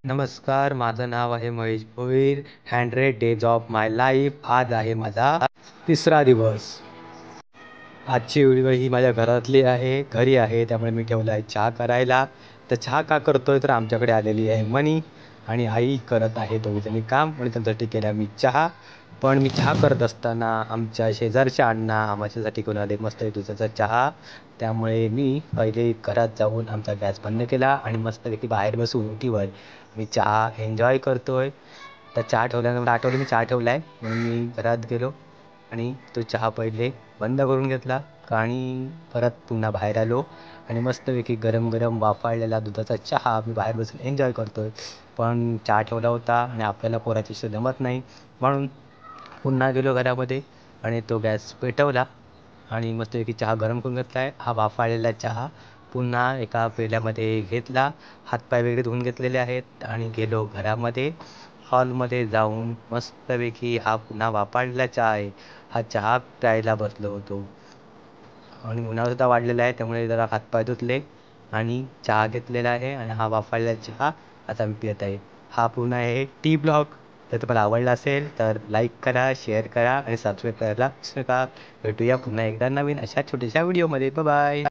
नमस्कार, माझं नाव आहे Mahesh Bhoir. 100 days of my life. आज आहे माझा तिसरा दिवस. आजची व्हिडिओ ही माझ्या घरातली आहे, घरी आहे, त्यामुळे मी ठेवला आहे चहा करायला. तर चहा का करतोय तर आमच्याकडे आलेली आहे मनी आणि आई करत आहे दोघीजणी काम आणि त्यांच्यासाठी केला मी चहा. पण मी चहा करत असताना आमच्या शेजारच्या अण्णा आमच्यासाठी घेऊन आले मस्त दुधाचा चहा. त्यामुळे मी पहिले घरात जाऊन आमचा गॅस बंद केला आणि मस्तपैकी बाहेर बसून उठीवर मी चहा एन्जॉय करतोय. तर चहा ठेवल्यानंतर मला आठवलं मी चहा ठेवला आहे म्हणून मी घरात गेलो आणि तो चहा पहिले बंद करून घेतला आणि परत पुन्हा बाहेर आलो आणि मस्तपैकी गरम गरम वाफाळलेला दुधाचा चहा मी बाहेर बसून एन्जॉय करतोय. पण चहा ठेवला होता आणि आपल्याला पोराची जमत नाही म्हणून पुन्हा गेलो घरामध्ये आणि तो गॅस पेटवला आणि मस्तपैकी चहा गरम करून घेतला आहे. हा वाफाळलेला चहा पुन्हा एका पेल्यामध्ये घेतला, हातपाय वगैरे धुवून घेतलेले आहेत आणि गेलो घरामध्ये. हॉलमध्ये जाऊन मस्तपैकी हा पुन्हा वाफाळलेला चहा आहे, हा चहा प्यायला बसलो होतो आणि उन्हाळासुद्धा वाढलेला आहे त्यामुळे जरा हातपाय धुतले आणि चहा घेतलेला आहे आणि हा वाफाळलेला चहा आता मी पित आहे. हा पूर्ण आहे टी ब्लॉग. जर तुम्हाला आवडला असेल तर लाईक करा, शेअर करा आणि सबस्क्राईब करायला विसरू नका. भेटूया पुन्हा एकदा नवीन अशा छोट्याशा व्हिडिओमध्ये. बाय.